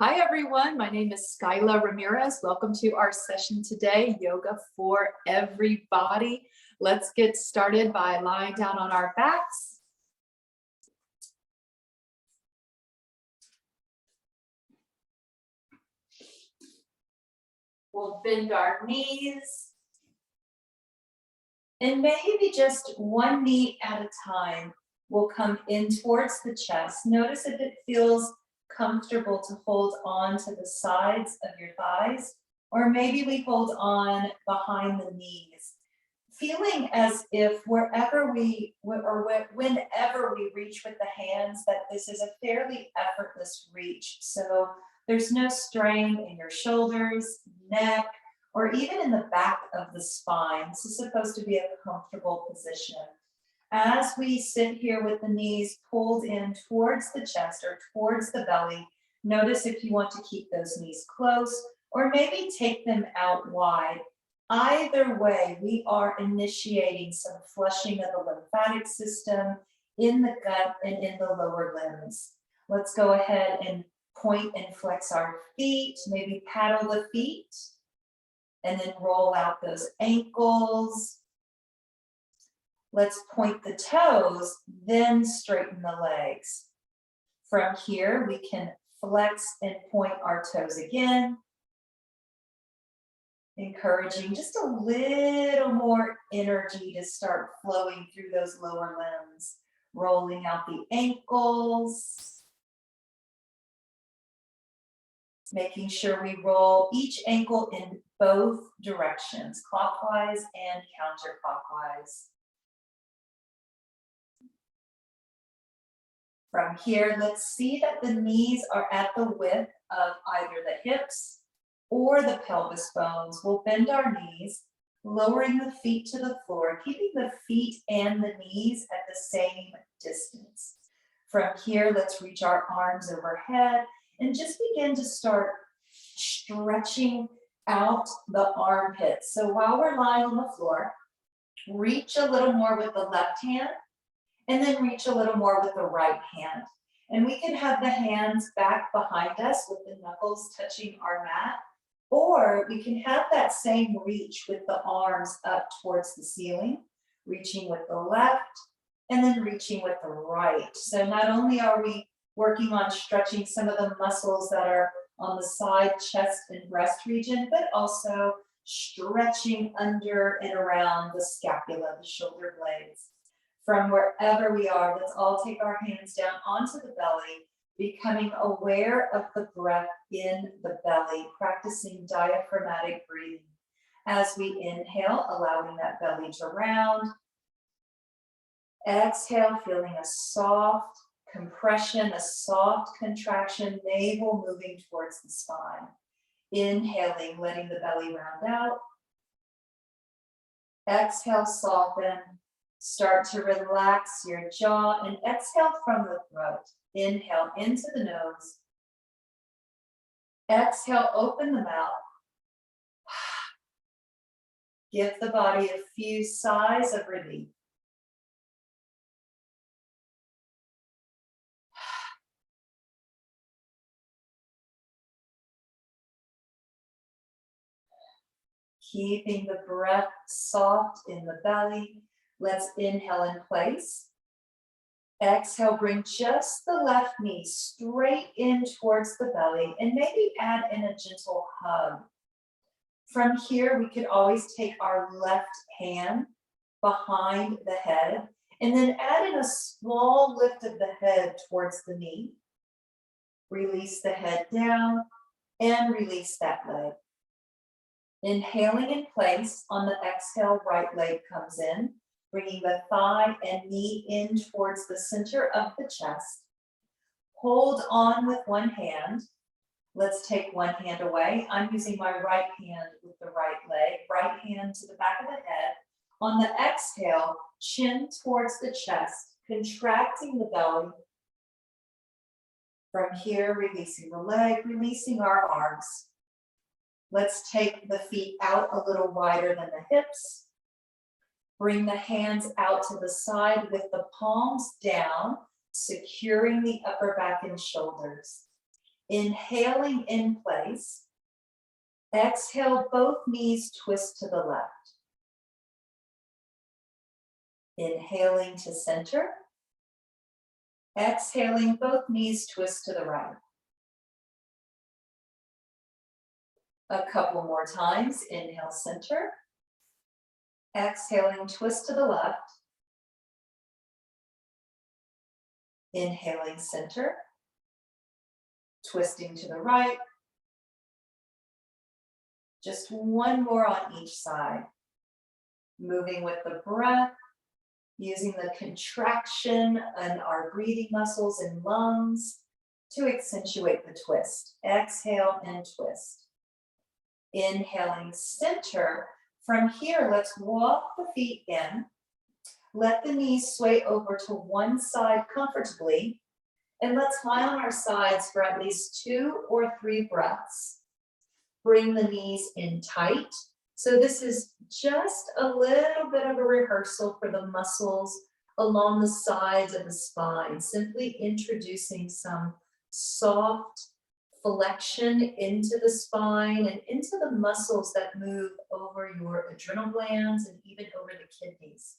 Hi everyone, my name is Skyla Ramirez. Welcome to our session today, Yoga for Everybody. Let's get started by lying down on our backs. We'll bend our knees. And maybe just one knee at a time will come in towards the chest. Notice if it feels comfortable to hold on to the sides of your thighs, or maybe we hold on behind the knees, feeling as if whenever we reach with the hands, that this is a fairly effortless reach. So there's no strain in your shoulders, neck, or even in the back of the spine. This is supposed to be a comfortable position. As we sit here with the knees pulled in towards the chest or towards the belly, notice if you want to keep those knees close or maybe take them out wide. Either way, we are initiating some flushing of the lymphatic system in the gut and in the lower limbs. Let's go ahead and point and flex our feet, maybe paddle the feet, and then roll out those ankles. Let's point the toes, then straighten the legs. From here, we can flex and point our toes again, encouraging just a little more energy to start flowing through those lower limbs. Rolling out the ankles. Making sure we roll each ankle in both directions, clockwise and counterclockwise. From here, let's see that the knees are at the width of either the hips or the pelvis bones. We'll bend our knees, lowering the feet to the floor, keeping the feet and the knees at the same distance. From here, let's reach our arms overhead and just begin to start stretching out the armpits. So while we're lying on the floor, reach a little more with the left hand and then reach a little more with the right hand. And we can have the hands back behind us with the knuckles touching our mat, or we can have that same reach with the arms up towards the ceiling, reaching with the left and then reaching with the right. So not only are we working on stretching some of the muscles that are on the side, chest, and breast region, but also stretching under and around the scapula, the shoulder blades. From wherever we are, let's all take our hands down onto the belly, becoming aware of the breath in the belly, practicing diaphragmatic breathing. As we inhale, allowing that belly to round. Exhale, feeling a soft compression, a soft contraction, navel moving towards the spine. Inhaling, letting the belly round out. Exhale, soften. Start to relax your jaw and exhale from the throat. Inhale into the nose. Exhale, open the mouth. Give the body a few sighs of relief. Keeping the breath soft in the belly. Let's inhale in place. Exhale, bring just the left knee straight in towards the belly and maybe add in a gentle hug. From here, we could always take our left hand behind the head and then add in a small lift of the head towards the knee. Release the head down and release that leg. Inhaling in place, on the exhale, right leg comes in, bringing the thigh and knee in towards the center of the chest. Hold on with one hand. Let's take one hand away. I'm using my right hand with the right leg, right hand to the back of the head. On the exhale, chin towards the chest, contracting the belly. From here, releasing the leg, releasing our arms. Let's take the feet out a little wider than the hips. Bring the hands out to the side with the palms down, securing the upper back and shoulders. Inhaling in place. Exhale, both knees twist to the left. Inhaling to center. Exhaling, both knees twist to the right. A couple more times. Inhale, center. Exhaling, twist to the left. Inhaling, center. Twisting to the right. Just one more on each side. Moving with the breath, using the contraction in our breathing muscles and lungs to accentuate the twist. Exhale and twist. Inhaling, center. From here, let's walk the feet in. Let the knees sway over to one side comfortably. And let's lie on our sides for at least 2 or 3 breaths. Bring the knees in tight. So this is just a little bit of a rehearsal for the muscles along the sides of the spine, simply introducing some soft flexion into the spine and into the muscles that move over your adrenal glands and even over the kidneys.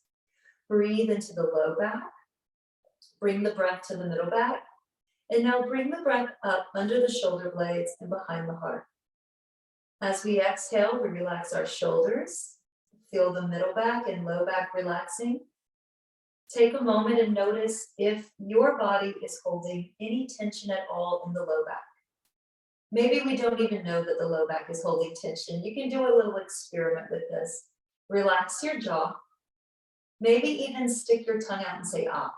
Breathe into the low back. Bring the breath to the middle back. And now bring the breath up under the shoulder blades and behind the heart. As we exhale, we relax our shoulders. Feel the middle back and low back relaxing. Take a moment and notice if your body is holding any tension at all in the low back. Maybe we don't even know that the low back is holding tension. You can do a little experiment with this. Relax your jaw. Maybe even stick your tongue out and say, ah.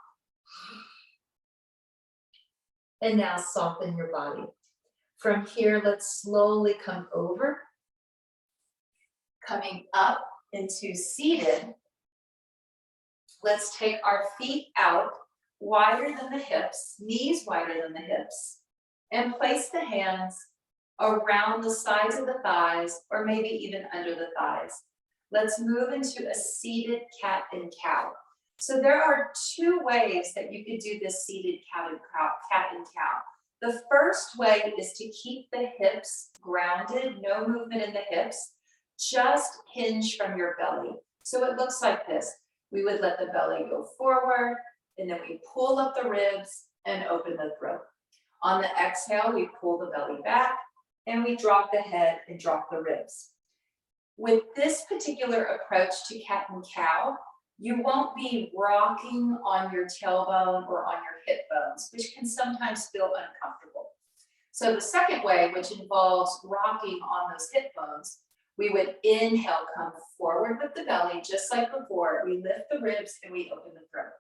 And now soften your body. From here, let's slowly come over. Coming up into seated. Let's take our feet out, wider than the hips, knees wider than the hips, and place the hands around the sides of the thighs, or maybe even under the thighs. Let's move into a seated cat and cow. So there are 2 ways that you could do this seated cat and cow. The first way is to keep the hips grounded, no movement in the hips, just hinge from your belly. So it looks like this. We would let the belly go forward, and then we pull up the ribs and open the throat. On the exhale, we pull the belly back, and we drop the head and drop the ribs. With this particular approach to cat and cow, you won't be rocking on your tailbone or on your hip bones, which can sometimes feel uncomfortable. So the second way, which involves rocking on those hip bones, we would inhale, come forward with the belly, just like before. We lift the ribs and we open the throat.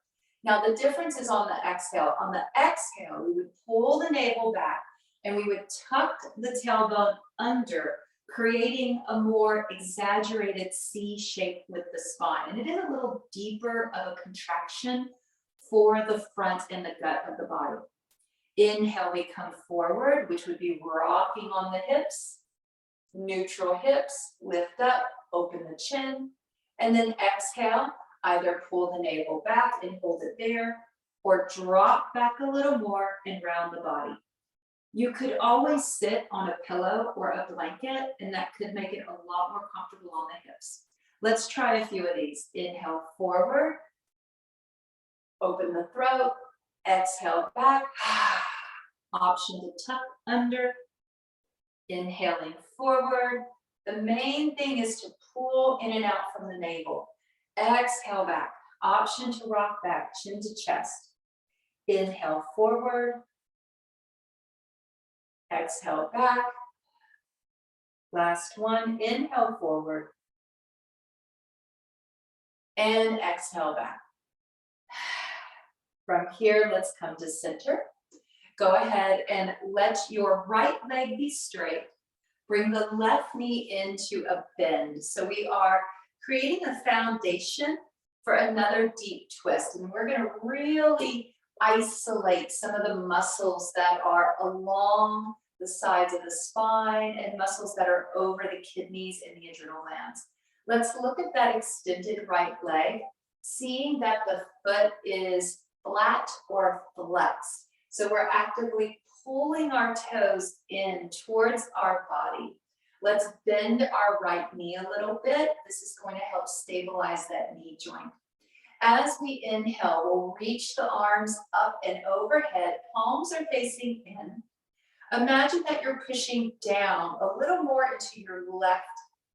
Now the difference is on the exhale. On the exhale, we would pull the navel back and we would tuck the tailbone under, creating a more exaggerated C shape with the spine. And it is a little deeper of a contraction for the front and the gut of the body. Inhale, we come forward, which would be rocking on the hips, neutral hips, lift up, open the chin, and then exhale, either pull the navel back and hold it there, or drop back a little more and round the body. You could always sit on a pillow or a blanket, and that could make it a lot more comfortable on the hips. Let's try a few of these. Inhale forward, open the throat, exhale back, option to tuck under, inhaling forward. The main thing is to pull in and out from the navel. Exhale back, option to rock back, chin to chest. Inhale forward, exhale back. Last one, inhale forward, and exhale back. From here, let's come to center. Go ahead and let your right leg be straight. Bring the left knee into a bend. So we are creating a foundation for another deep twist. And we're gonna really isolate some of the muscles that are along the sides of the spine and muscles that are over the kidneys and the adrenal glands. Let's look at that extended right leg, seeing that the foot is flat or flexed. So we're actively pulling our toes in towards our body. Let's bend our right knee a little bit. This is going to help stabilize that knee joint. As we inhale, we'll reach the arms up and overhead. Palms are facing in. Imagine that you're pushing down a little more into your left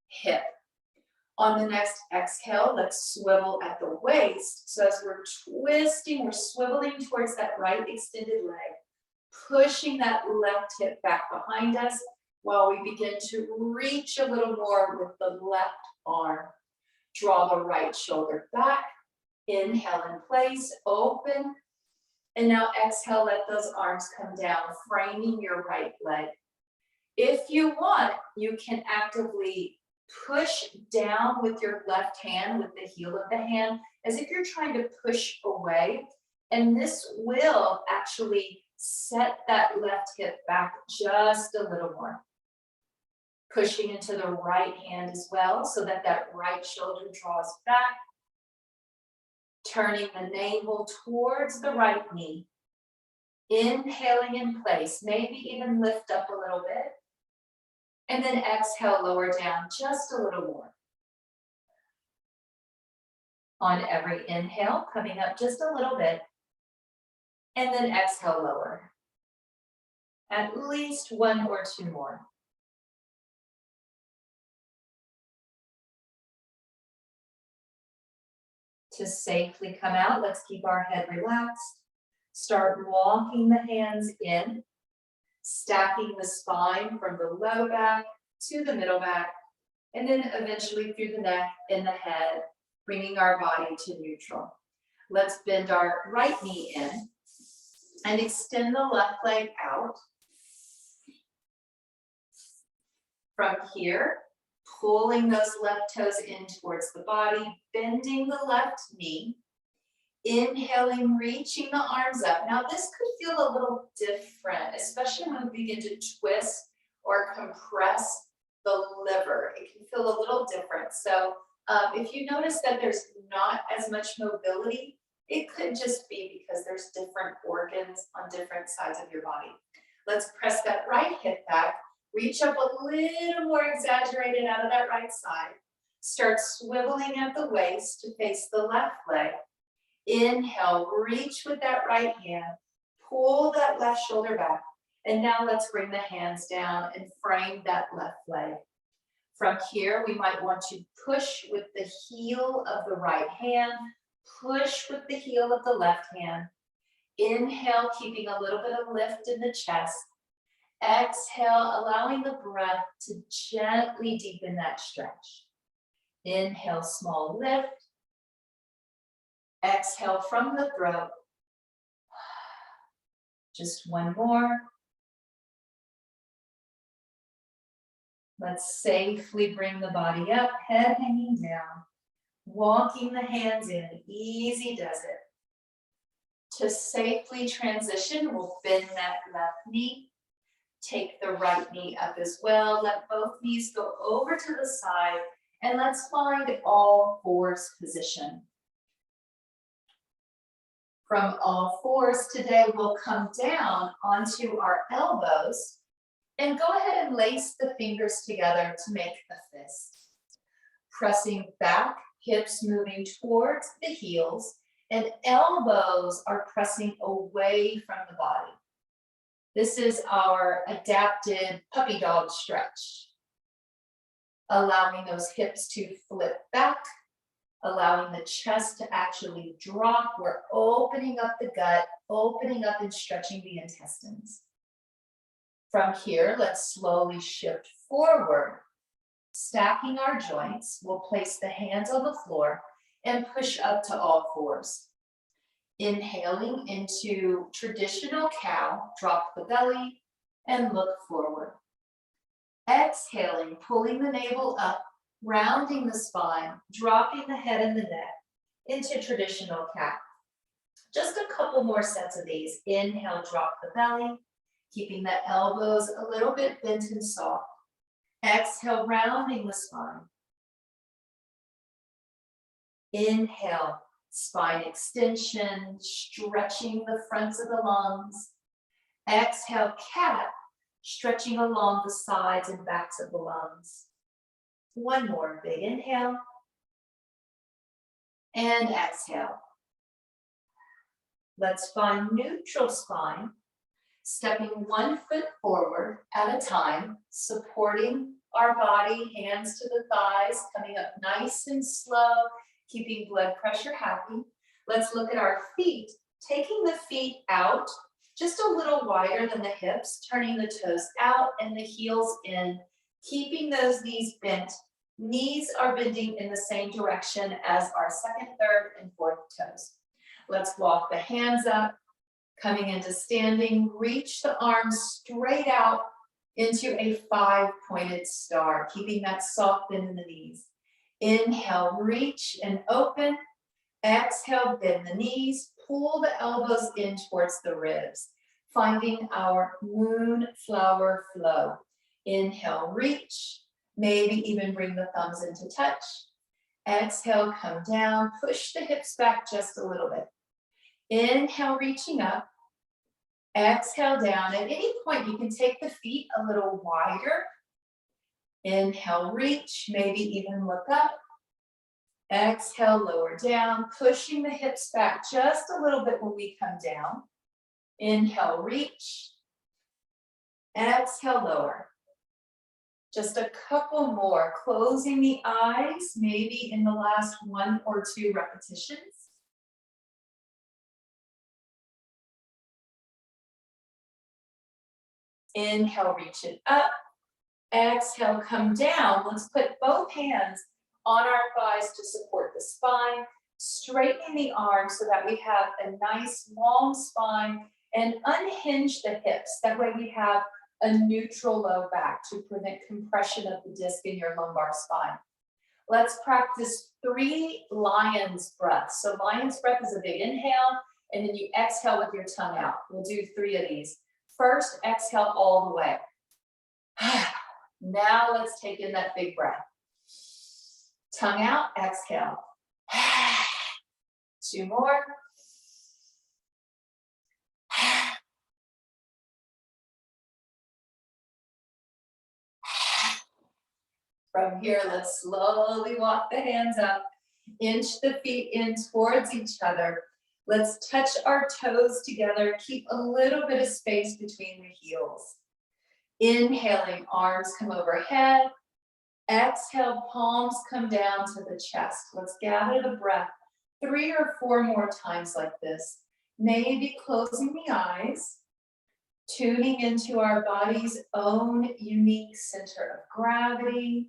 hip. On the next exhale, let's swivel at the waist. So as we're twisting, we're swiveling towards that right extended leg, pushing that left hip back behind us while we begin to reach a little more with the left arm. Draw the right shoulder back. Inhale in place, open. And now exhale, let those arms come down, framing your right leg. If you want, you can actively push down with your left hand, with the heel of the hand, as if you're trying to push away. And this will actually set that left hip back just a little more. Pushing into the right hand as well, so that that right shoulder draws back. Turning the navel towards the right knee. Inhaling in place, maybe even lift up a little bit. And then exhale, lower down just a little more. On every inhale, coming up just a little bit. And then exhale, lower. At least one or two more. To safely come out, let's keep our head relaxed. Start walking the hands in, stacking the spine from the low back to the middle back, and then eventually through the neck and the head, bringing our body to neutral. Let's bend our right knee in and extend the left leg out. From here, pulling those left toes in towards the body, bending the left knee, inhaling, reaching the arms up. Now this could feel a little different, especially when we begin to twist or compress the liver. It can feel a little different. So if you notice that there's not as much mobility, it could just be because there's different organs on different sides of your body. Let's press that right hip back. Reach up a little more exaggerated out of that right side. Start swiveling at the waist to face the left leg. Inhale, reach with that right hand. Pull that left shoulder back. And now let's bring the hands down and frame that left leg. From here, we might want to push with the heel of the right hand. Push with the heel of the left hand. Inhale, keeping a little bit of lift in the chest. Exhale, allowing the breath to gently deepen that stretch. Inhale, small lift. Exhale from the throat. Just one more. Let's safely bring the body up, head hanging down. Walking the hands in, easy does it. To safely transition, we'll bend that left knee. Take the right knee up as well. Let both knees go over to the side. And let's find all fours position. From all fours today, we'll come down onto our elbows and go ahead and lace the fingers together to make a fist. Pressing back, hips moving towards the heels, and elbows are pressing away from the body. This is our adapted puppy dog stretch. Allowing those hips to flip back, allowing the chest to actually drop. We're opening up the gut, opening up and stretching the intestines. From here, let's slowly shift forward. Stacking our joints, we'll place the hands on the floor and push up to all fours. Inhaling into traditional cow, drop the belly and look forward. Exhaling, pulling the navel up, rounding the spine, dropping the head and the neck into traditional cat. Just a couple more sets of these. Inhale, drop the belly, keeping the elbows a little bit bent and soft. Exhale, rounding the spine. Inhale, spine extension, stretching the fronts of the lungs. Exhale, cat, stretching along the sides and backs of the lungs. One more big inhale. And exhale. Let's find neutral spine, stepping 1 foot forward at a time, supporting our body, hands to the thighs, coming up nice and slow, keeping blood pressure happy. Let's look at our feet, taking the feet out just a little wider than the hips, turning the toes out and the heels in, keeping those knees bent. Knees are bending in the same direction as our second, third, and fourth toes. Let's walk the hands up, coming into standing, reach the arms straight out into a 5-pointed star, keeping that soft bend in the knees. Inhale, reach and open. Exhale, bend the knees, pull the elbows in towards the ribs, finding our moonflower flow. Inhale, reach, maybe even bring the thumbs into touch. Exhale, come down, push the hips back just a little bit. Inhale, reaching up. Exhale, down. At any point, you can take the feet a little wider. Inhale, reach, maybe even look up. Exhale, lower down, pushing the hips back just a little bit when we come down. Inhale, reach. Exhale, lower. Just a couple more, closing the eyes, maybe in the last 1 or 2 repetitions. Inhale, reach it up. Exhale, come down. Let's put both hands on our thighs to support the spine, straightening the arms so that we have a nice long spine, and unhinge the hips. That way we have a neutral low back to prevent compression of the disc in your lumbar spine. Let's practice 3 lion's breaths. So lion's breath is a big inhale, and then you exhale with your tongue out. We'll do 3 of these. First, exhale all the way. Now let's take in that big breath. Tongue out, exhale. 2 more. From here, let's slowly walk the hands up, inch the feet in towards each other. Let's touch our toes together, keep a little bit of space between the heels. Inhaling, arms come overhead. Exhale, palms come down to the chest. Let's gather the breath 3 or 4 more times like this. Maybe closing the eyes, tuning into our body's own unique center of gravity.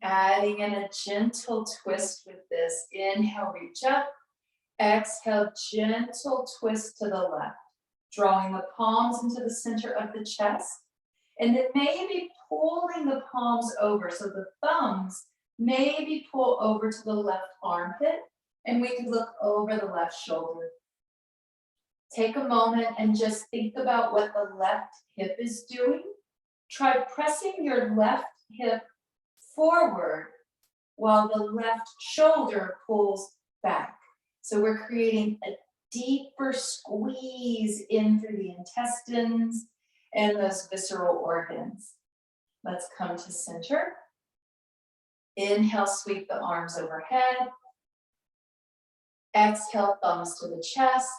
Adding in a gentle twist with this. Inhale, reach up. Exhale, gentle twist to the left. Drawing the palms into the center of the chest. And then maybe pulling the palms over. So the thumbs maybe pull over to the left armpit. And we could look over the left shoulder. Take a moment and just think about what the left hip is doing. Try pressing your left hip forward while the left shoulder pulls back. So we're creating a deeper squeeze in through the intestines and those visceral organs. Let's come to center. Inhale, sweep the arms overhead. Exhale, thumbs to the chest.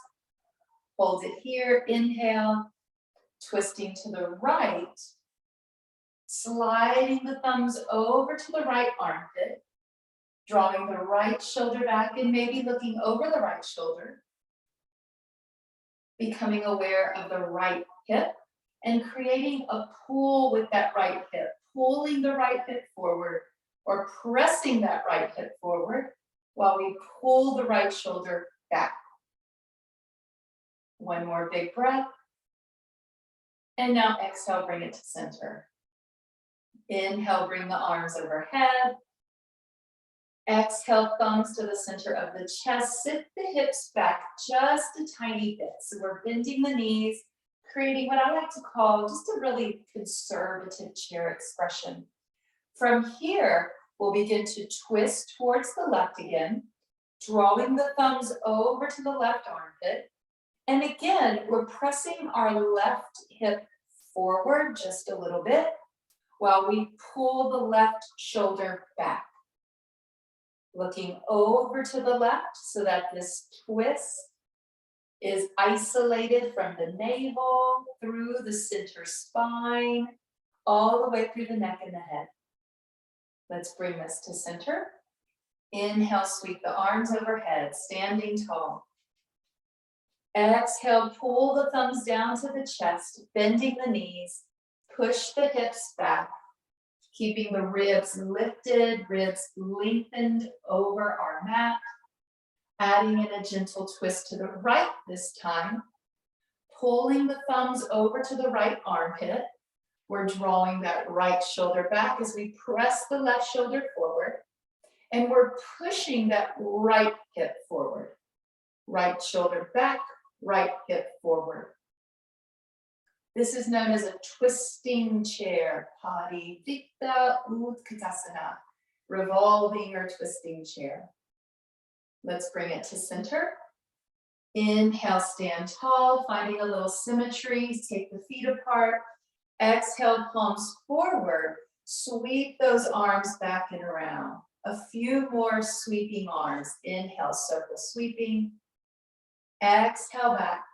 Hold it here. Inhale, twisting to the right. Sliding the thumbs over to the right armpit, drawing the right shoulder back and maybe looking over the right shoulder, becoming aware of the right hip and creating a pull with that right hip, pulling the right hip forward or pressing that right hip forward while we pull the right shoulder back. One more big breath. And now exhale, bring it to center. Inhale, bring the arms overhead. Exhale, thumbs to the center of the chest. Sit the hips back just a tiny bit. So we're bending the knees, creating what I like to call just a really conservative chair expression. From here, we'll begin to twist towards the left again, drawing the thumbs over to the left armpit. And again, we're pressing our left hip forward just a little bit while we pull the left shoulder back. Looking over to the left so that this twist is isolated from the navel, through the center spine, all the way through the neck and the head. Let's bring this to center. Inhale, sweep the arms overhead, standing tall. Exhale, pull the thumbs down to the chest, bending the knees, push the hips back, keeping the ribs lifted, ribs lengthened over our mat. Adding in a gentle twist to the right this time, pulling the thumbs over to the right armpit. We're drawing that right shoulder back as we press the left shoulder forward, and we're pushing that right hip forward. Right shoulder back, right hip forward. This is known as a twisting chair, Parivrtta Utkatasana, revolving or twisting chair. Let's bring it to center. Inhale, stand tall, finding a little symmetry. Take the feet apart. Exhale, palms forward. Sweep those arms back and around. A few more sweeping arms. Inhale, circle sweeping. Exhale back.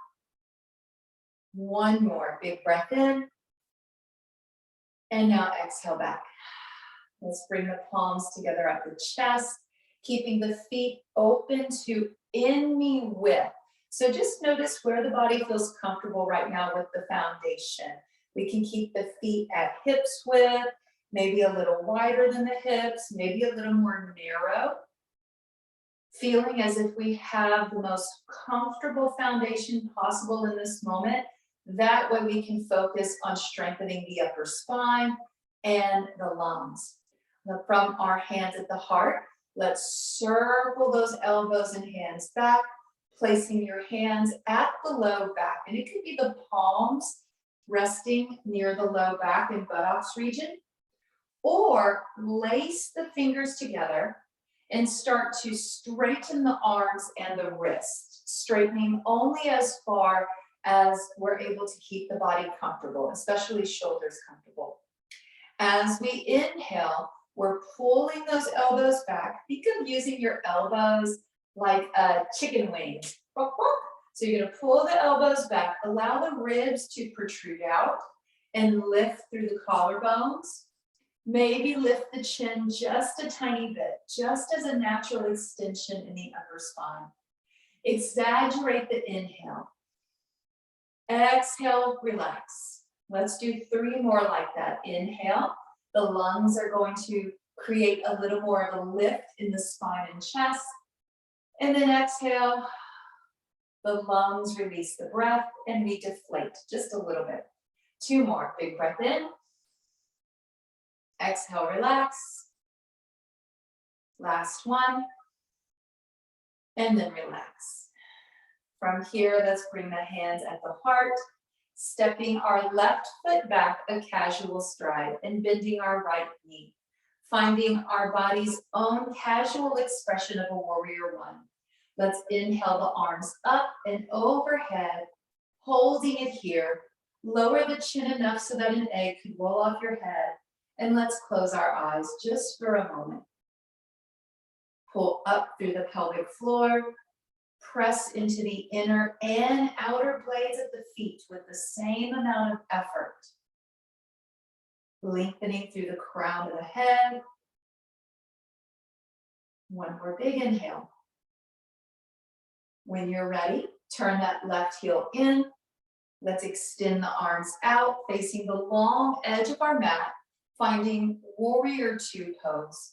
One more, big breath in. And now exhale back. Let's bring the palms together at the chest, keeping the feet open to in-knee width. So just notice where the body feels comfortable right now with the foundation. We can keep the feet at hips width, maybe a little wider than the hips, maybe a little more narrow. Feeling as if we have the most comfortable foundation possible in this moment. That way we can focus on strengthening the upper spine and the lungs. Now from our hands at the heart, let's circle those elbows and hands back, placing your hands at the low back. And it could be the palms resting near the low back and buttocks region, or lace the fingers together and start to straighten the arms and the wrists, straightening only as far as we're able to keep the body comfortable, especially shoulders comfortable. As we inhale, we're pulling those elbows back. Think of using your elbows like a chicken wing. So you're gonna pull the elbows back, allow the ribs to protrude out and lift through the collarbones. Maybe lift the chin just a tiny bit, just as a natural extension in the upper spine. Exaggerate the inhale. Exhale, relax. Let's do 3 more like that. Inhale, the lungs are going to create a little more of a lift in the spine and chest. And then exhale, the lungs release the breath and we deflate just a little bit. 2 more, big breath in. Exhale, relax. Last one. And then relax. From here, let's bring the hands at the heart, stepping our left foot back a casual stride and bending our right knee, finding our body's own casual expression of a warrior 1. Let's inhale the arms up and overhead, holding it here. Lower the chin enough so that an egg could roll off your head. And let's close our eyes just for a moment. Pull up through the pelvic floor. Press into the inner and outer blades of the feet with the same amount of effort. Lengthening through the crown of the head. One more big inhale. When you're ready, turn that left heel in. Let's extend the arms out, facing the long edge of our mat, finding warrior 2 pose.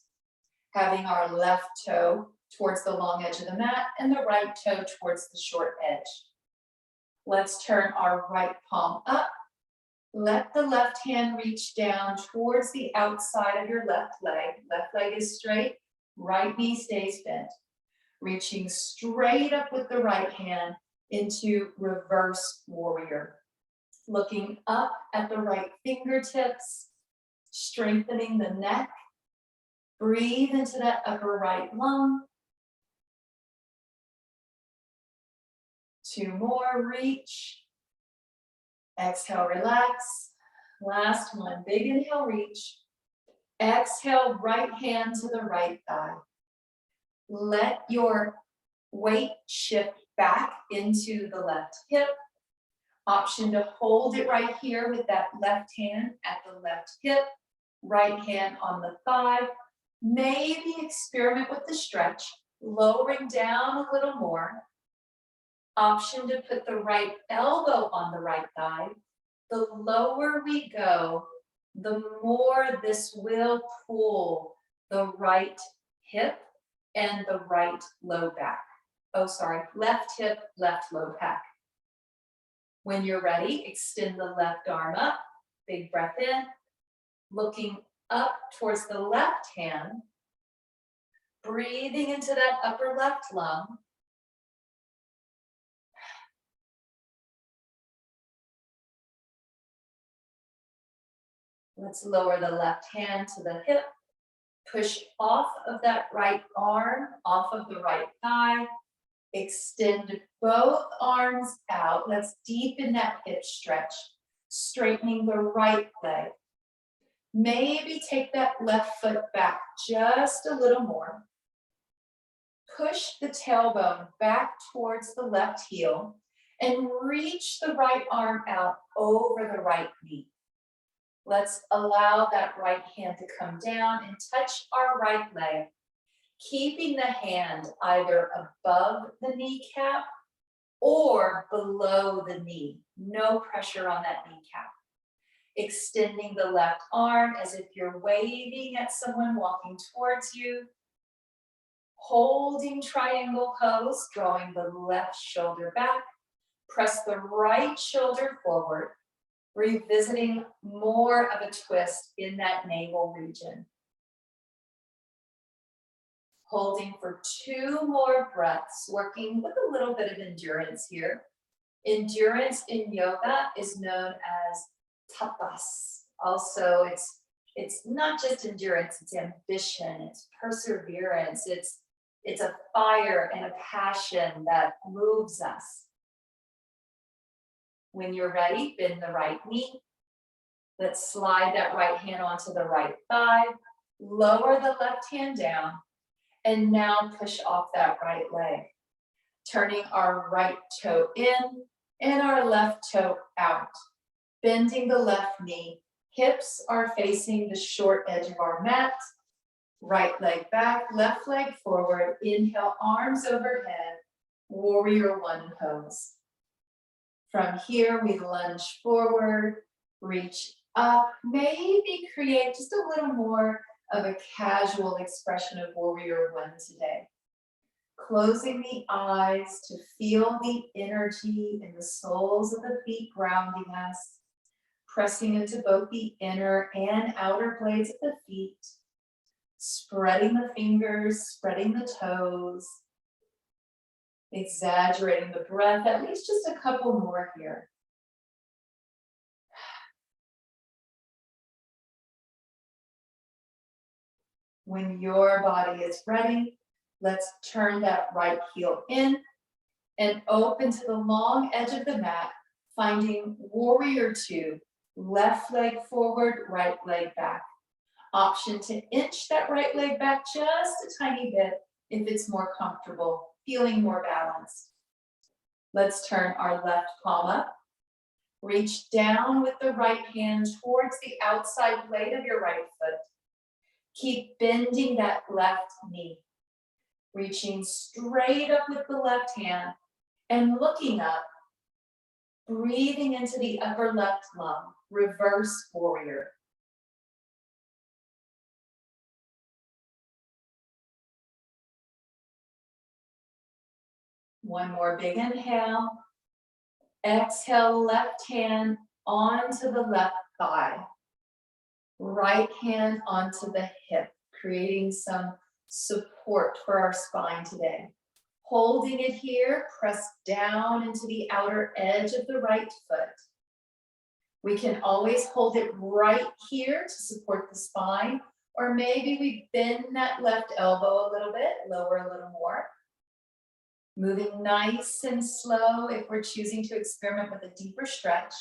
Having our left toe towards the long edge of the mat and the right toe towards the short edge. Let's turn our right palm up. Let the left hand reach down towards the outside of your left leg. Left leg is straight, right knee stays bent. Reaching straight up with the right hand into reverse warrior. Looking up at the right fingertips, strengthening the neck. Breathe into that upper right lung. 2 more, reach. Exhale, relax. Last one, big inhale, reach. Exhale, right hand to the right thigh. Let your weight shift back into the left hip. Option to hold it right here with that left hand at the left hip, right hand on the thigh. Maybe experiment with the stretch, lowering down a little more. Option to put the right elbow on the right thigh. The lower we go, the more this will pull the right hip and the right low back. Oh, sorry, left hip, left low back. When you're ready, extend the left arm up, big breath in, looking up towards the left hand, breathing into that upper left lung. Let's lower the left hand to the hip, push off of that right arm, off of the right thigh, extend both arms out. Let's deepen that hip stretch, straightening the right leg. Maybe take that left foot back just a little more. Push the tailbone back towards the left heel and reach the right arm out over the right knee. Let's allow that right hand to come down and touch our right leg, keeping the hand either above the kneecap or below the knee. No pressure on that kneecap. Extending the left arm as if you're waving at someone walking towards you. Holding triangle pose, drawing the left shoulder back. Press the right shoulder forward, revisiting more of a twist in that navel region. Holding for 2 more breaths, working with a little bit of endurance here. Endurance in yoga is known as tapas. Also, it's not just endurance, it's ambition, it's perseverance, it's a fire and a passion that moves us. When you're ready, bend the right knee. Let's slide that right hand onto the right thigh, lower the left hand down, and now push off that right leg. Turning our right toe in and our left toe out. Bending the left knee. Hips are facing the short edge of our mat. Right leg back, left leg forward. Inhale, arms overhead. Warrior One pose. From here, we lunge forward, reach up, maybe create just a little more of a casual expression of Warrior One today. Closing the eyes to feel the energy in the soles of the feet grounding us, pressing into both the inner and outer blades of the feet, spreading the fingers, spreading the toes, exaggerating the breath, at least just a couple more here. When your body is ready, let's turn that right heel in and open to the long edge of the mat, finding Warrior Two, left leg forward, right leg back. Option to inch that right leg back just a tiny bit if it's more comfortable, feeling more balanced. Let's turn our left palm up. Reach down with the right hand towards the outside blade of your right foot. Keep bending that left knee. Reaching straight up with the left hand and looking up. Breathing into the upper left lung. Reverse warrior. One more big inhale. Exhale, left hand onto the left thigh. Right hand onto the hip, creating some support for our spine today. Holding it here, press down into the outer edge of the right foot. We can always hold it right here to support the spine, or maybe we bend that left elbow a little bit, lower a little more. Moving nice and slow if we're choosing to experiment with a deeper stretch.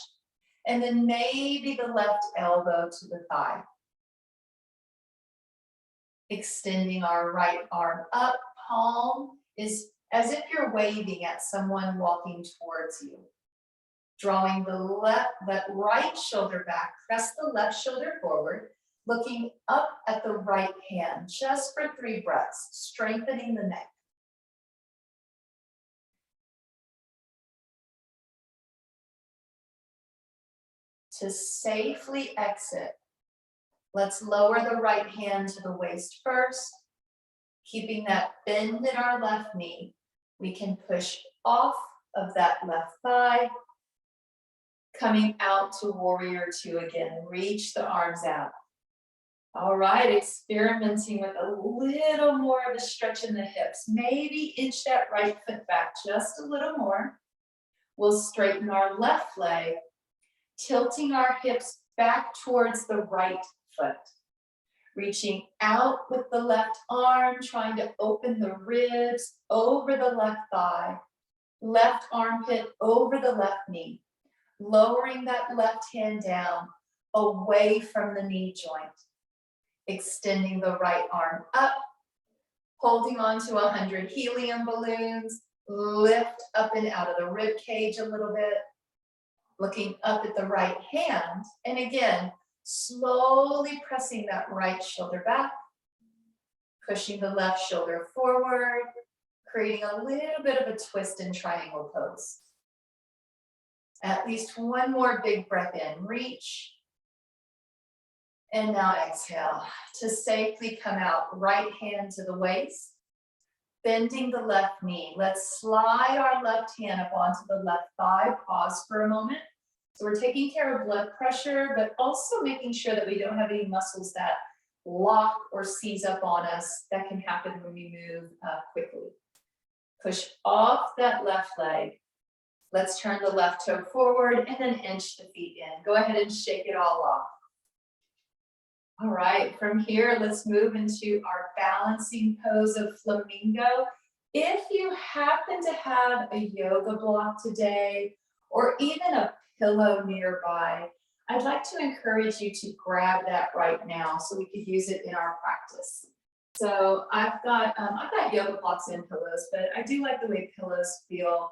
And then maybe the left elbow to the thigh. Extending our right arm up, palm is as if you're waving at someone walking towards you. Drawing that right shoulder back, press the left shoulder forward, looking up at the right hand, just for 3 breaths, strengthening the neck. To safely exit, let's lower the right hand to the waist first, keeping that bend in our left knee. We can push off of that left thigh, coming out to warrior 2 again. Reach the arms out. All right, experimenting with a little more of a stretch in the hips. Maybe inch that right foot back just a little more. We'll straighten our left leg, tilting our hips back towards the right foot. Reaching out with the left arm, trying to open the ribs over the left thigh. Left armpit over the left knee. Lowering that left hand down, away from the knee joint. Extending the right arm up, holding on to 100 helium balloons, lift up and out of the rib cage a little bit, looking up at the right hand, and again, slowly pressing that right shoulder back, pushing the left shoulder forward, creating a little bit of a twist in triangle pose. At least one more big breath in, reach. And now exhale to safely come out, right hand to the waist, bending the left knee. Let's slide our left hand up onto the left thigh, pause for a moment. So we're taking care of blood pressure, but also making sure that we don't have any muscles that lock or seize up on us. That can happen when we move quickly. Push off that left leg. Let's turn the left toe forward and then inch the feet in. Go ahead and shake it all off. All right, from here, let's move into our balancing pose of flamingo. If you happen to have a yoga block today, or even a pillow nearby, I'd like to encourage you to grab that right now so we could use it in our practice. So I've got yoga blocks and pillows, but I do like the way pillows feel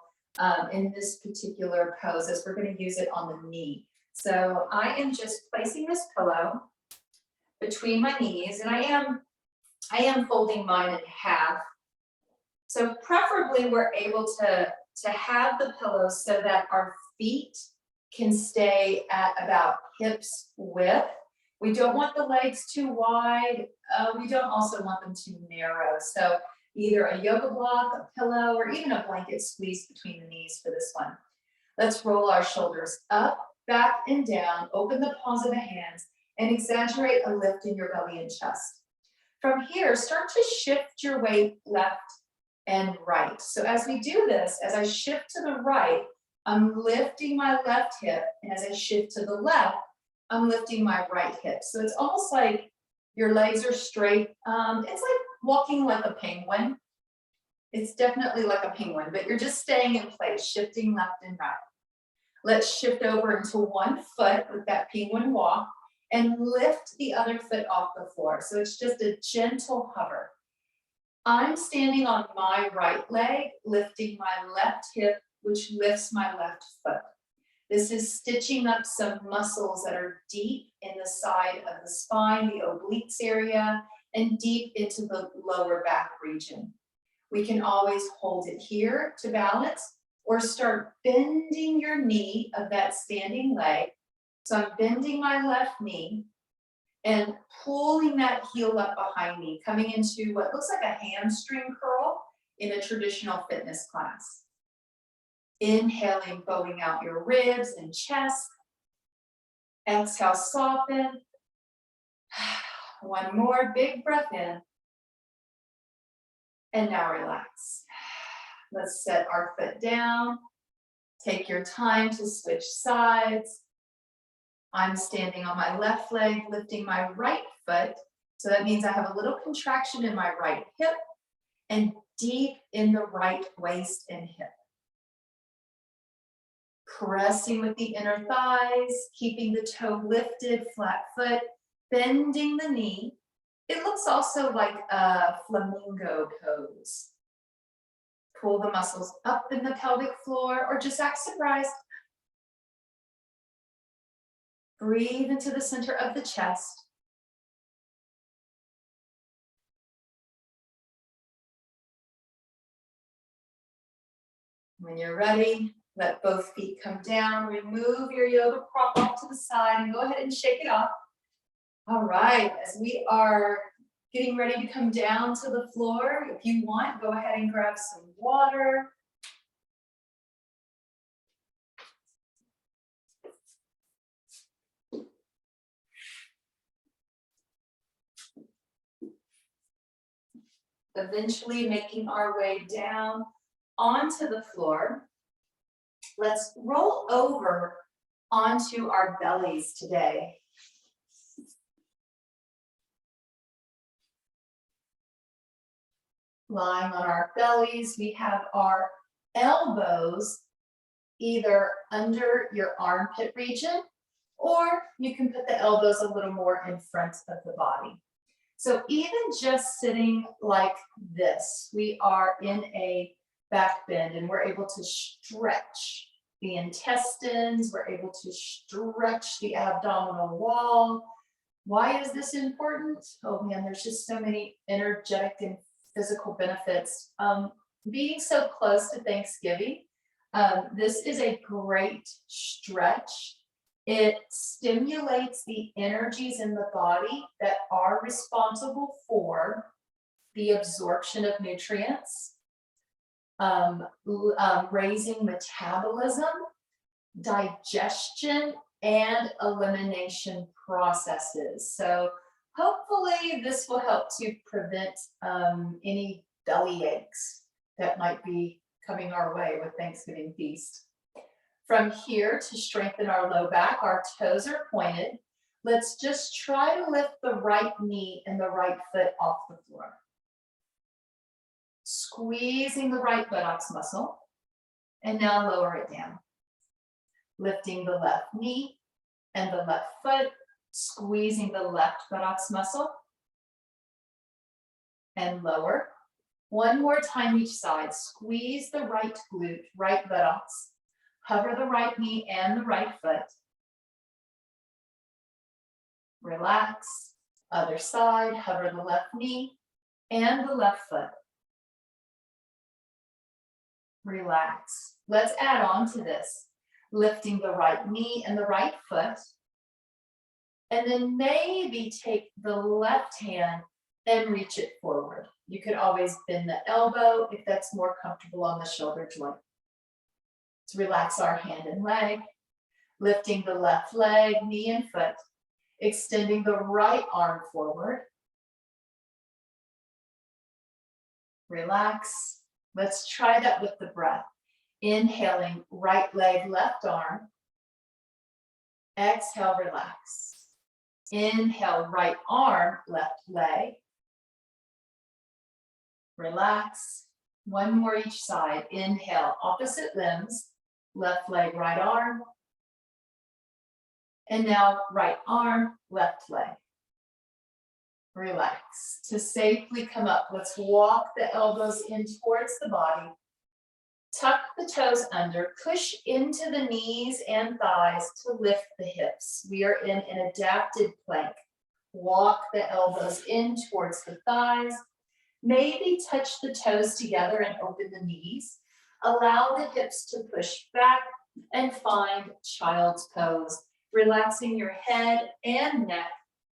in this particular pose as we're going to use it on the knee. So I am just placing this pillow between my knees, and I am folding mine in half. So preferably we're able to have the pillow so that our feet can stay at about hips width. We don't want the legs too wide. We don't also want them too narrow. So either a yoga block, a pillow, or even a blanket squeeze between the knees for this one. Let's roll our shoulders up, back, and down. Open the palms of the hands and exaggerate a lift in your belly and chest. From here, start to shift your weight left and right. So as we do this, as I shift to the right, I'm lifting my left hip, and as I shift to the left, I'm lifting my right hip. So it's almost like your legs are straight. It's like walking like a penguin. It's definitely like a penguin, but you're just staying in place, shifting left and right. Let's shift over into one foot with that penguin walk and lift the other foot off the floor. So it's just a gentle hover. I'm standing on my right leg, lifting my left hip, which lifts my left foot. This is stitching up some muscles that are deep in the side of the spine, the obliques area, and deep into the lower back region. We can always hold it here to balance, or start bending your knee of that standing leg. So I'm bending my left knee and pulling that heel up behind me, coming into what looks like a hamstring curl in a traditional fitness class. Inhaling, bowing out your ribs and chest. Exhale, soften. One more big breath in. And now relax. Let's set our foot down. Take your time to switch sides. I'm standing on my left leg, lifting my right foot. So that means I have a little contraction in my right hip and deep in the right waist and hip. Pressing with the inner thighs, keeping the toe lifted, flat foot, bending the knee. It looks also like a flamingo pose. Pull the muscles up in the pelvic floor or just act surprised. Breathe into the center of the chest. When you're ready, let both feet come down. Remove your yoga prop off to the side and go ahead and shake it off. All right, as we are getting ready to come down to the floor, if you want, go ahead and grab some water. Eventually making our way down onto the floor. Let's roll over onto our bellies today. Lying on our bellies, we have our elbows either under your armpit region, or you can put the elbows a little more in front of the body. So even just sitting like this, we are in a back bend and we're able to stretch the intestines, we're able to stretch the abdominal wall. Why is this important? Oh man, there's just so many energetic and physical benefits. Being so close to Thanksgiving, this is a great stretch. It stimulates the energies in the body that are responsible for the absorption of nutrients, raising metabolism, digestion, and elimination processes. So hopefully this will help to prevent any belly aches that might be coming our way with Thanksgiving feast. From here, to strengthen our low back, our toes are pointed. Let's just try to lift the right knee and the right foot off the floor. Squeezing the right buttocks muscle, and now lower it down. Lifting the left knee and the left foot, squeezing the left buttocks muscle, and lower. One more time each side. Squeeze the right glute, right buttocks. Hover the right knee and the right foot. Relax. Other side, hover the left knee and the left foot. Relax. Let's add on to this. Lifting the right knee and the right foot. And then maybe take the left hand and reach it forward. You could always bend the elbow if that's more comfortable on the shoulder joint. To relax our hand and leg, lifting the left leg, knee and foot, extending the right arm forward. Relax. Let's try that with the breath. Inhaling, right leg, left arm. Exhale, relax. Inhale, right arm, left leg. Relax. One more each side. Inhale, opposite limbs. Left leg, right arm. And now right arm, left leg. Relax. To safely come up, let's walk the elbows in towards the body. Tuck the toes under, push into the knees and thighs to lift the hips. We are in an adapted plank. Walk the elbows in towards the thighs. Maybe touch the toes together and open the knees. Allow the hips to push back and find child's pose, relaxing your head and neck.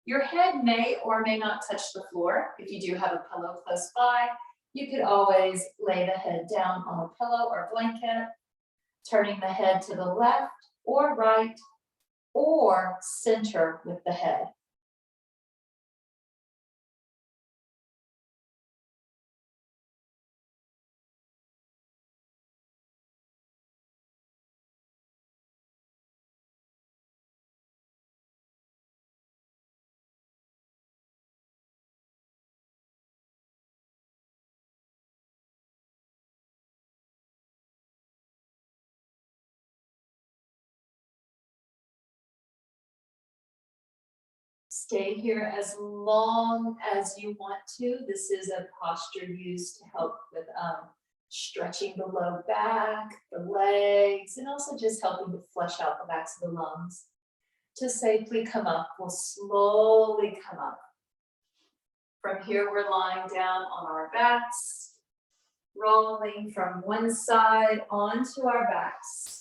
Your head may or may not touch the floor. If you do have a pillow close by, you could always lay the head down on a pillow or blanket, turning the head to the left or right, or center with the head. Stay here as long as you want to. This is a posture used to help with stretching the low back, the legs, and also just helping to flush out the backs of the lungs. To safely come up, we'll slowly come up. From here, we're lying down on our backs, rolling from one side onto our backs.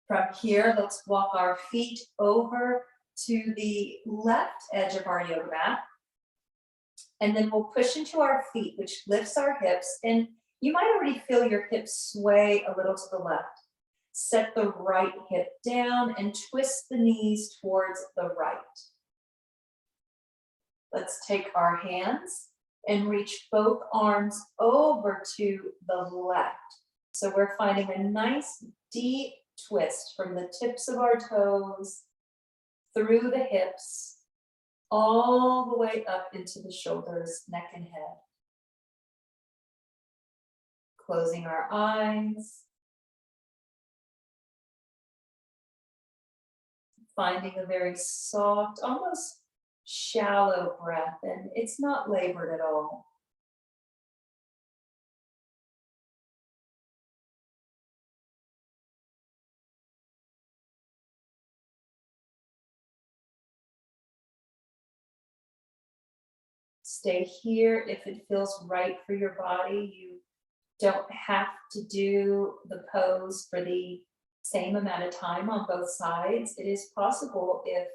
From here, let's walk our feet over to the left edge of our yoga mat. And then we'll push into our feet, which lifts our hips. And you might already feel your hips sway a little to the left. Set the right hip down and twist the knees towards the right. Let's take our hands and reach both arms over to the left. So we're finding a nice deep twist from the tips of our toes, through the hips, all the way up into the shoulders, neck and head. Closing our eyes. Finding a very soft, almost shallow breath, and it's not labored at all. Stay here if it feels right for your body. You don't have to do the pose for the same amount of time on both sides. It is possible if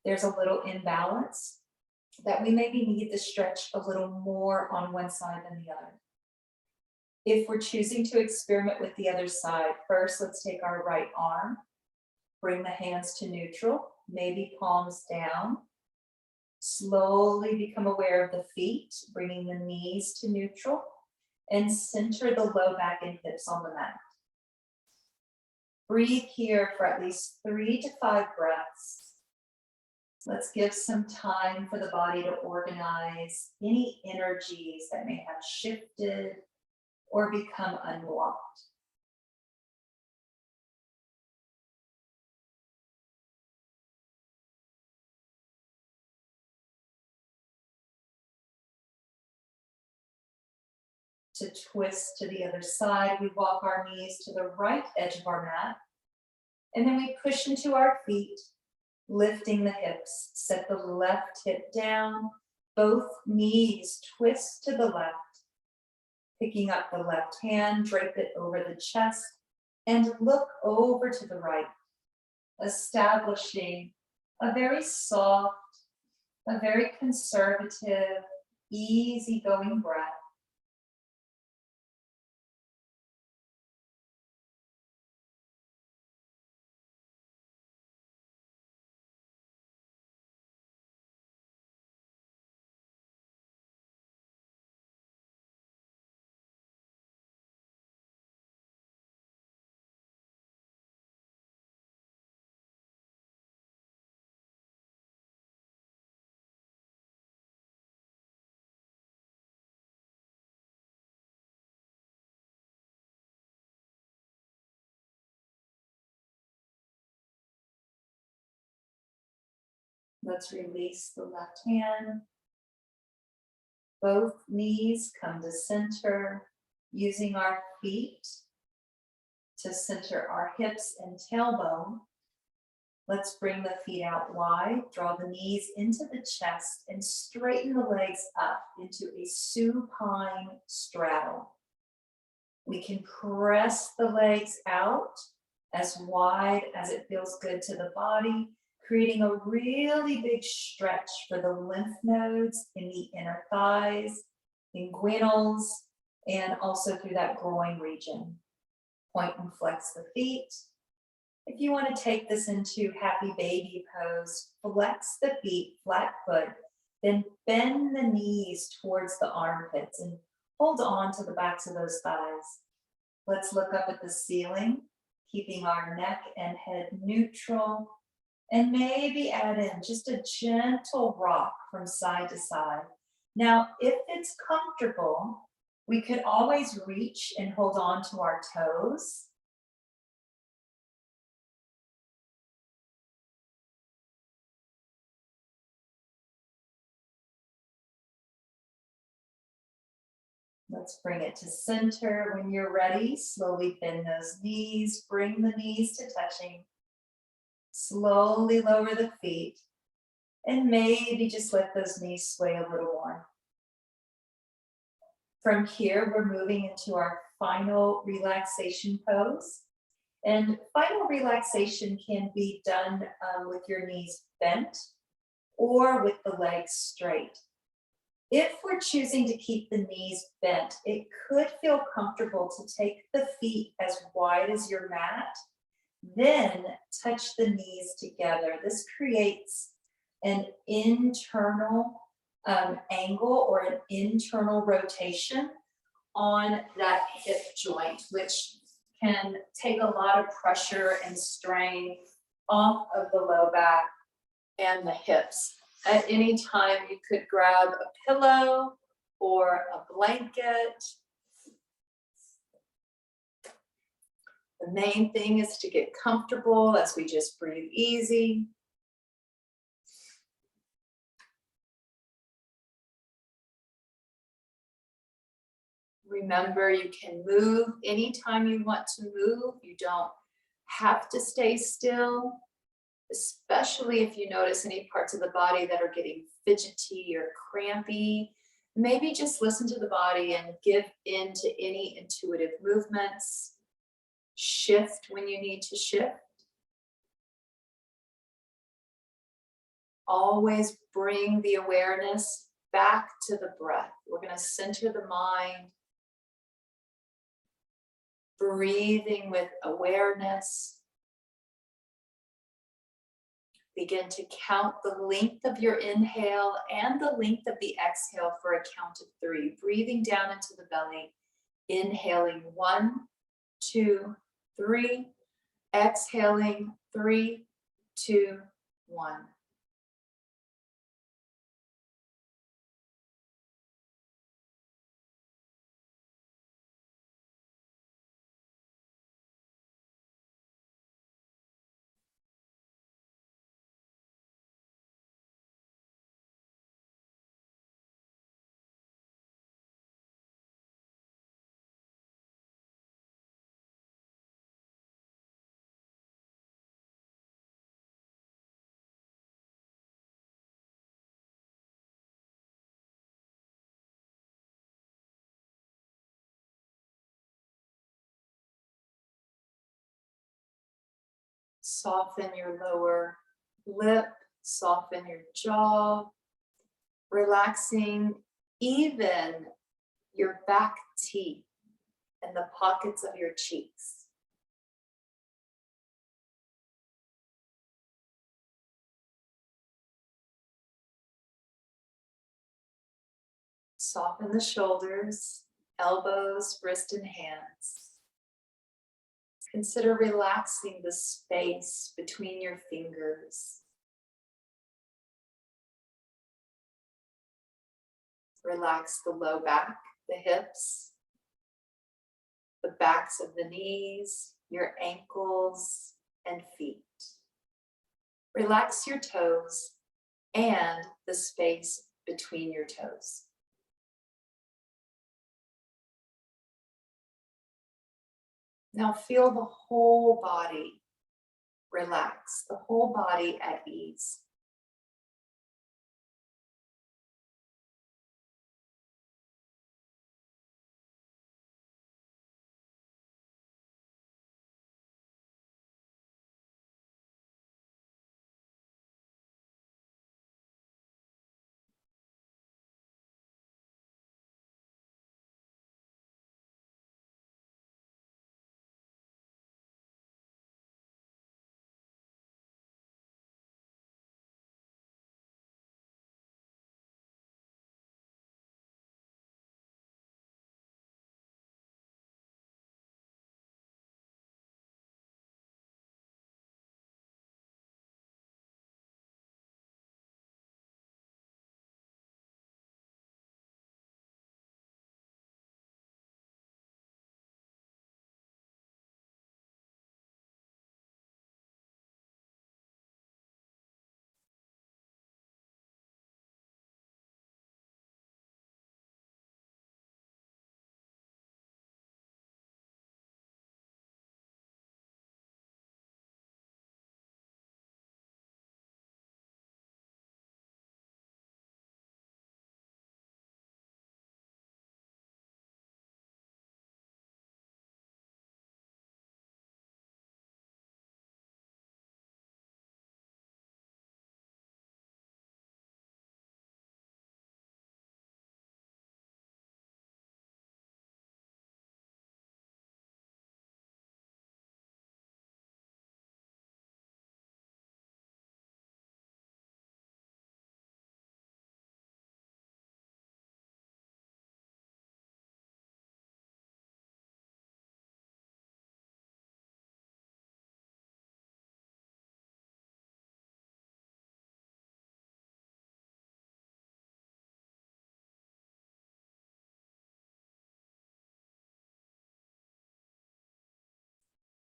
there's a little imbalance that we maybe need to stretch a little more on one side than the other. If we're choosing to experiment with the other side, first let's take our right arm, bring the hands to neutral, maybe palms down. Slowly become aware of the feet, bringing the knees to neutral, and center the low back and hips on the mat. Breathe here for at least 3 to 5 breaths. Let's give some time for the body to organize any energies that may have shifted or become unblocked. To twist to the other side, we walk our knees to the right edge of our mat, and then we push into our feet, lifting the hips. Set the left hip down, both knees twist to the left, picking up the left hand, drape it over the chest, and look over to the right, establishing a very soft, a very conservative, easygoing breath. Let's release the left hand. Both knees come to center, using our feet to center our hips and tailbone. Let's bring the feet out wide, draw the knees into the chest, and straighten the legs up into a supine straddle. We can press the legs out as wide as it feels good to the body, creating a really big stretch for the lymph nodes in the inner thighs, inguinals, and also through that groin region. Point and flex the feet. If you want to take this into happy baby pose, flex the feet, flat foot, then bend the knees towards the armpits and hold on to the backs of those thighs. Let's look up at the ceiling, keeping our neck and head neutral, and maybe add in just a gentle rock from side to side. Now, if it's comfortable, we could always reach and hold on to our toes. Let's bring it to center. When you're ready, slowly bend those knees, bring the knees to touching. Slowly lower the feet, and maybe just let those knees sway a little more. From here, we're moving into our final relaxation pose. And final relaxation can be done with your knees bent or with the legs straight. If we're choosing to keep the knees bent, it could feel comfortable to take the feet as wide as your mat, then touch the knees together. This creates an internal angle or an internal rotation on that hip joint, which can take a lot of pressure and strain off of the low back and the hips. At any time, you could grab a pillow or a blanket. The main thing is to get comfortable as we just breathe easy. Remember, you can move anytime you want to move. You don't have to stay still, especially if you notice any parts of the body that are getting fidgety or crampy. Maybe just listen to the body and give in to any intuitive movements. Shift when you need to shift. Always bring the awareness back to the breath. We're going to center the mind. Breathing with awareness. Begin to count the length of your inhale and the length of the exhale for a count of 3. Breathing down into the belly. Inhaling 1, 2, 3. Exhaling 3, 2, 1. Soften your lower lip, soften your jaw, relaxing even your back teeth and the pockets of your cheeks. Soften the shoulders, elbows, wrist, and hands. Consider relaxing the space between your fingers. Relax the low back, the hips, the backs of the knees, your ankles and feet. Relax your toes and the space between your toes. Now feel the whole body relax, the whole body at ease.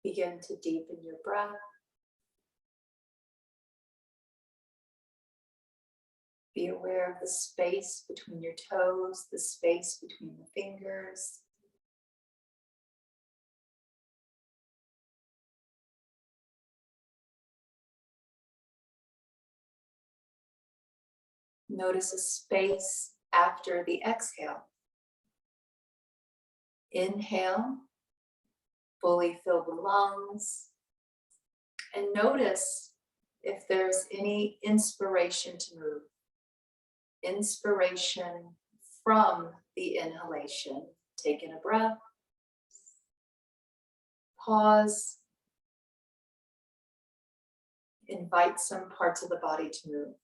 Begin to deepen your breath. Be aware of the space between your toes, the space between the fingers. Notice a space after the exhale. Inhale, fully fill the lungs, and notice if there's any inspiration to move. Inspiration from the inhalation. Take in a breath. Pause. Invite some parts of the body to move.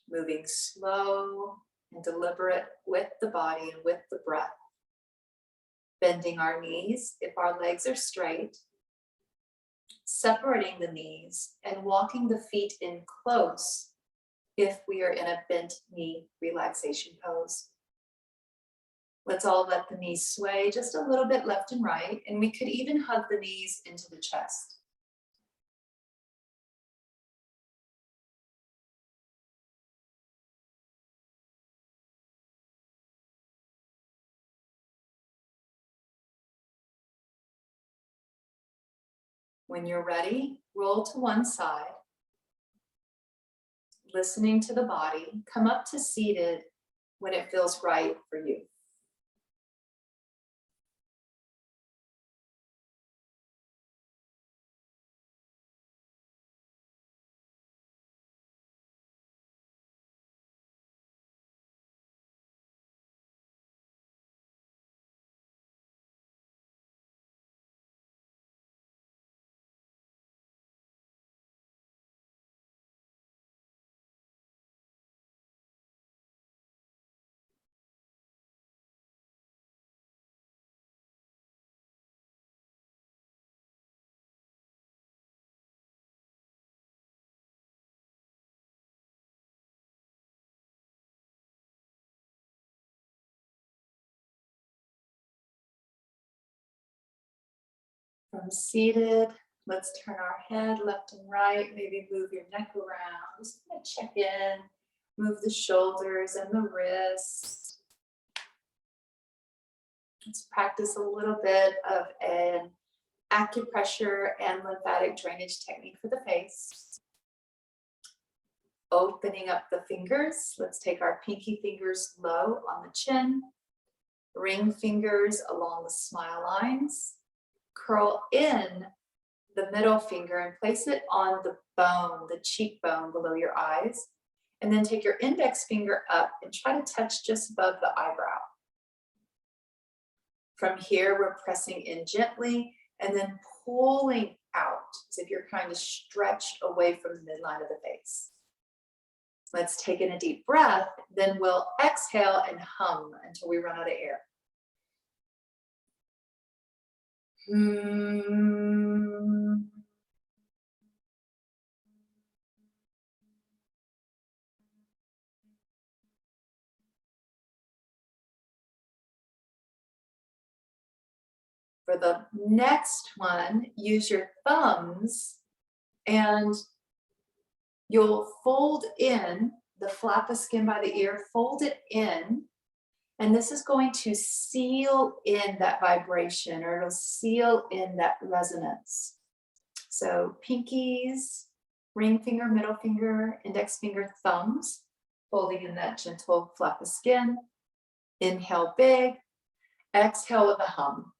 Moving slow and deliberate with the body and with the breath. Bending our knees if our legs are straight. Separating the knees and walking the feet in close if we are in a bent knee relaxation pose. Let's all let the knees sway just a little bit left and right, and we could even hug the knees into the chest. When you're ready, roll to one side. Listening to the body, come up to seated when it feels right for you. From seated, let's turn our head left and right, maybe move your neck around. Just gonna check in, move the shoulders and the wrists. Let's practice a little bit of an acupressure and lymphatic drainage technique for the face. Opening up the fingers, let's take our pinky fingers low on the chin, ring fingers along the smile lines. Curl in the middle finger and place it on the bone, the cheekbone below your eyes. And then take your index finger up and try to touch just above the eyebrow. From here, we're pressing in gently and then pulling out as if you're kind of stretched away from the midline of the face. Let's take in a deep breath, then we'll exhale and hum until we run out of air. For the next one, use your thumbs and you'll fold in the flap of skin by the ear, fold it in, and this is going to seal in that vibration, or it'll seal in that resonance. So pinkies, ring finger, middle finger, index finger, thumbs, folding in that gentle flap of skin. Inhale big, exhale with a hum.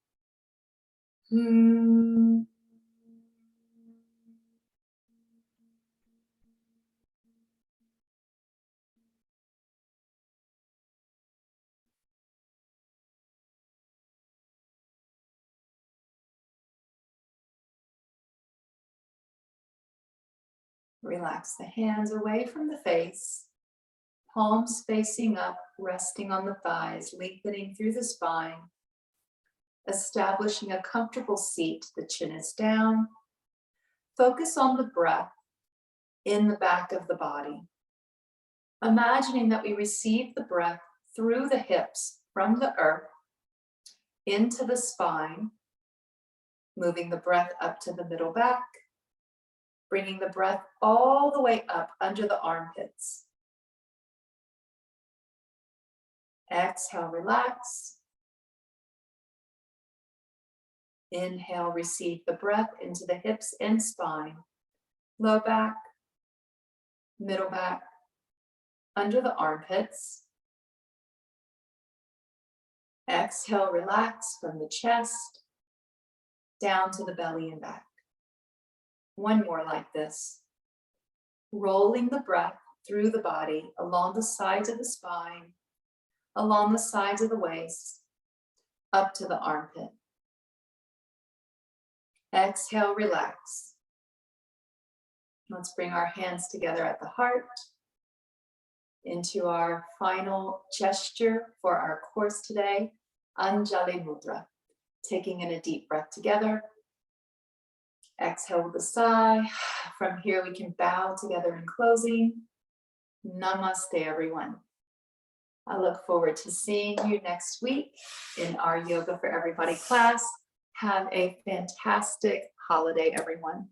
Relax the hands away from the face, palms facing up, resting on the thighs, lengthening through the spine, establishing a comfortable seat. The chin is down. Focus on the breath in the back of the body. Imagining that we receive the breath through the hips from the earth, into the spine, moving the breath up to the middle back, bringing the breath all the way up under the armpits. Exhale, relax. Inhale, receive the breath into the hips and spine, low back, middle back, under the armpits. Exhale, relax from the chest down to the belly and back. One more like this. Rolling the breath through the body, along the sides of the spine, along the sides of the waist, up to the armpit. Exhale, relax. Let's bring our hands together at the heart into our final gesture for our course today, Anjali Mudra. Taking in a deep breath together. Exhale with a sigh. From here, we can bow together in closing. Namaste, everyone. I look forward to seeing you next week in our Yoga for Everybody class. Have a fantastic holiday, everyone.